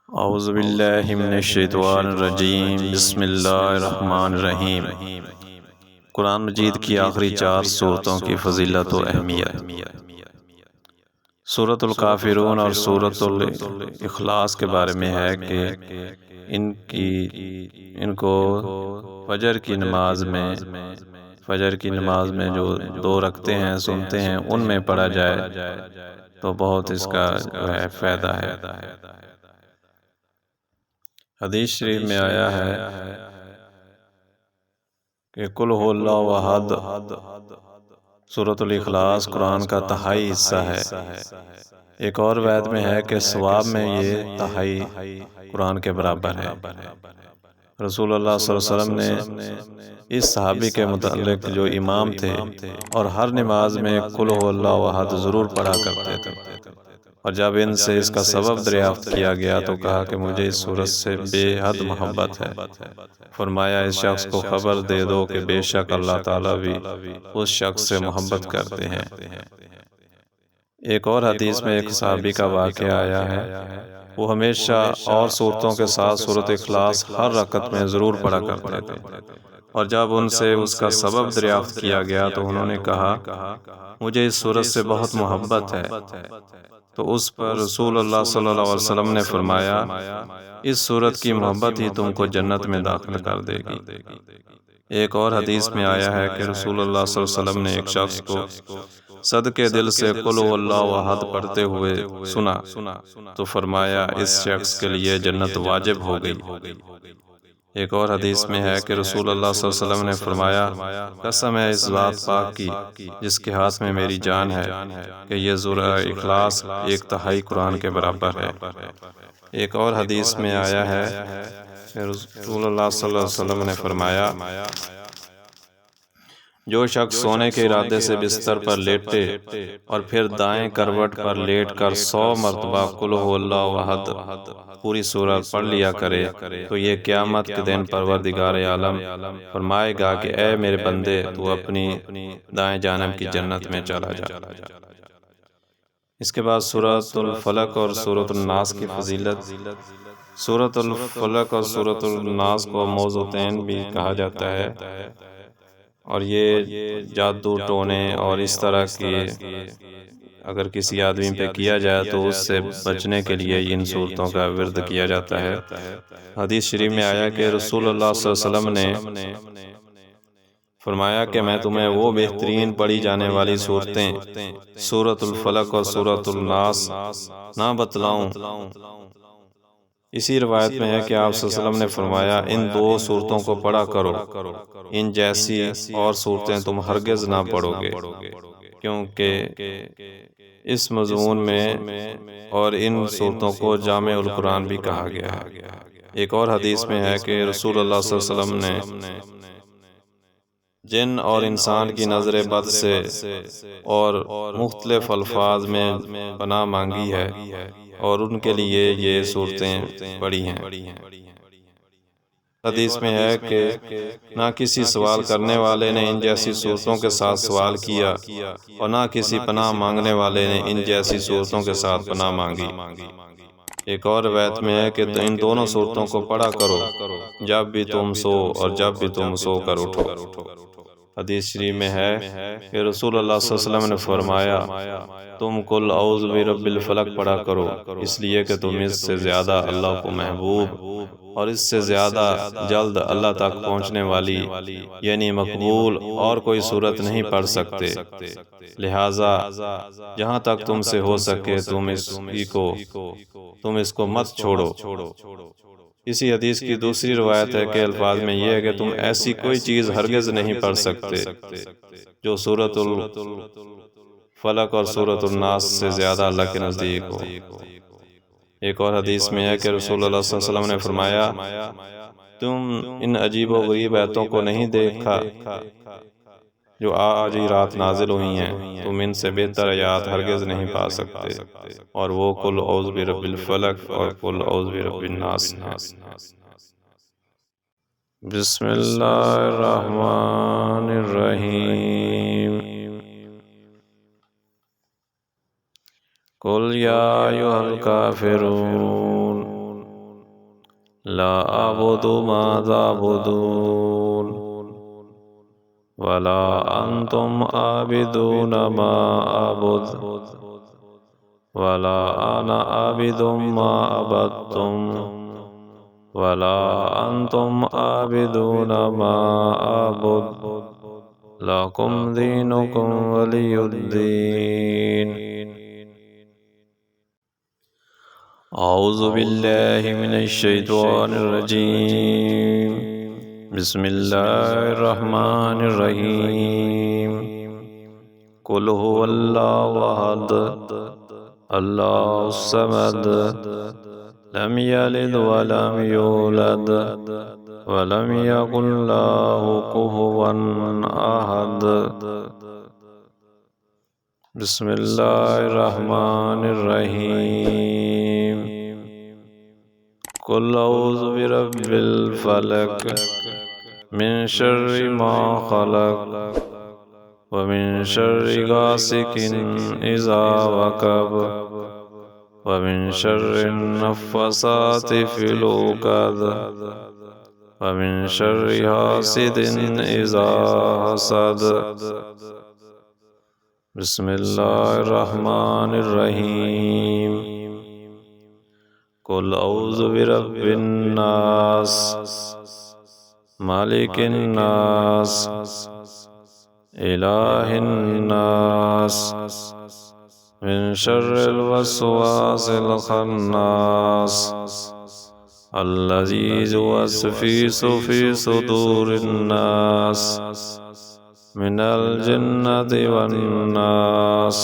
اعوذ باللہ من الشیطان الرجیم، بسم اللہ الرحمن الرحیم۔ قرآن مجید کی آخری 4 صورتوں کی فضیلت و اہمیت۔ سورۃ الکافرون اور سورۃ الاخلاص کے بارے میں ہے کہ ان کو فجر کی نماز میں جو 2 رکعتیں ہیں سنتے ہیں ان میں پڑھا جائے تو بہت اس کا جو ہے فائدہ ہے۔ حدیث شریف میں آیا ہے کہ قل هو اللہ احد، سورۃ الاخلاص قرآن کا 1/3 حصہ ہے۔ ایک اور روایت میں ہے کہ ثواب میں یہ 1/2 قرآن کے برابر ہے۔ رسول اللہ صلی اللہ علیہ وسلم نے اس صحابی کے متعلق جو امام تھے اور ہر نماز میں قل هو اللہ احد ضرور پڑھا کرتے تھے، اور جب ان سے اس کا سبب دریافت کیا گیا تو کہا کہ مجھے اس سورت سے بے حد محبت ہے۔ فرمایا اس شخص کو خبر دے دو کہ بے شک اللہ تعالیٰ بھی اس شخص سے محبت کرتے ہیں۔ ایک اور حدیث میں ایک صحابی کا واقعہ آیا ہے، وہ ہمیشہ اور صورتوں کے ساتھ سورۃ اخلاص ہر رکعت میں ضرور پڑھا کرتے تھے، اور جب ان سے اس کا سبب دریافت کیا گیا تو انہوں نے کہا مجھے اس سورت سے بہت محبت ہے۔ تو اس پر رسول اللہ صلی اللہ علیہ وسلم نے فرمایا اس سورت کی محبت ہی تم کو جنت میں داخل کر دے گی۔ ایک اور حدیث میں آیا ہے کہ رسول اللہ صلی اللہ علیہ وسلم نے ایک شخص کو صدقے دل سے قل هو اللہ احد پڑھتے ہوئے سنا تو فرمایا اس شخص کے لیے جنت واجب ہو گئی۔ ایک اور حدیث میں ہے کہ رسول اللہ صلی اللہ علیہ وسلم نے فرمایا قسم ہے اس ذات پاک کی جس کے ہاتھ میں میری جان ہے کہ یہ سورہ اخلاص 1/3 قرآن کے برابر ہے۔ ایک اور حدیث میں آیا ہے کہ رسول اللہ صلی اللہ علیہ وسلم نے فرمایا جو شخص سونے کے ارادے سے بستر پر لیٹے اور پھر دائیں کروٹ پر لیٹ کر 100 مرتبہ قل هو اللہ احد پوری سورت پڑھ لیا کرے تو یہ قیامت کے دن پروردگار عالم فرمائے گا کہ اے میرے بندے تو اپنی دائیں جانب کی جنت میں چلا جا۔ اس کے بعد سورۃ الفلق اور سورۃ الناس کی فضیلت۔ سورۃ الفلق اور سورۃ الناس کو موضوعتین بھی کہا جاتا ہے، اور یہ جادو ٹونے اور اس طرح کی اگر کسی آدمی پہ کیا جائے تو اس سے بچنے کے لیے ان صورتوں کا ورد کیا جاتا ہے۔ حدیث شریف میں آیا کہ رسول اللہ صلی اللہ علیہ وسلم نے فرمایا کہ میں تمہیں وہ بہترین پڑھی جانے والی صورتیں سورۃ الفلق اور سورۃ الناس نہ بتلاؤں۔ اسی روایت میں ہے کہ آپ صلی اللہ علیہ وسلم نے فرمایا ان 2 صورتوں کو پڑھا کرو، ان جیسی اور صورتیں تم ہرگز نہ پڑھو گے، کیونکہ اس مضمون میں اور ان صورتوں کو جامع القرآن بھی کہا گیا ہے۔ ایک اور حدیث میں ہے کہ رسول اللہ صلی اللہ علیہ وسلم نے جن اور انسان کی نظر بد سے اور مختلف الفاظ میں پناہ مانگی ہے اور ان کے لیے یہ صورتیں پڑھی ہیں۔ حدیث میں ہے کہ نہ کسی سوال کرنے والے نے ان جیسی صورتوں کے ساتھ سوال کیا اور نہ کسی پناہ مانگنے والے نے ان جیسی صورتوں کے ساتھ پناہ مانگی۔ ایک اور روایت میں ہے کہ ان دونوں صورتوں کو پڑھا کرو جب بھی تم سو اور جب بھی تم سو کر اٹھو۔ حدیث شریف میں ہے کہ رسول اللہ صلی اللہ علیہ وسلم نے فرمایا تم قل اعوذ برب الفلق پڑھا کرو، اس لیے کہ تم اس سے زیادہ اللہ کو محبوب اور اس سے زیادہ جلد اللہ تک پہنچنے والی یعنی مقبول اور کوئی صورت نہیں پڑھ سکتے، لہٰذا جہاں تک تم سے ہو سکے تم اس کو مت چھوڑو۔ اسی حدیث کی دوسری روایت ہے کہ الفاظ میں یہ ہے کہ تم ایسی کوئی چیز ہرگز نہیں پڑھ سکتے جو سورۃ الفلق اور سورۃ الناس سے زیادہ اللہ کے نزدیک ہو۔ ایک اور حدیث میں ہے کہ رسول اللہ صلی اللہ علیہ وسلم نے فرمایا تم ان عجیب و غریب آیتوں کو نہیں دیکھا جو آج ہی رات نازل ہوئی ہیں، تم ان سے بہتر آیات ہرگز نہیں پا سکتے، اور وہ قل اعوذ برب الفلق اور قل اعوذ برب الناس ہیں۔ بسم اللہ الرحمن الرحیم۔ قل یا ایھا الکافرون لا أعبد ما تعبدون ولا أنتم عابدون ما أعبد ولا أنا عابد ما عبدتم ولا أنتم عابدون ما أعبد لكم دينكم ولي الدين. أعوذ بالله من الشيطان الرجيم. بسم الله الرحمن الرحيم. قل هو الله أحد الله الصمد لم يلد ولم يولد ولم يكن له كفوا أحد. بسم الله الرحمن الرحيم. قل أعوذ برب الفلق من شر ما خلق ومن شر غاسق إذا وقب ومن شر النفاثات في العقد ومن شر حاسد إذا حسد. بسم الله الرحمن الرحيم. قل أعوذ برب الناس مالك الناس إله الناس من شر الوسواس الخناس الذي يوسوس في صدور الناس من الجنة والناس.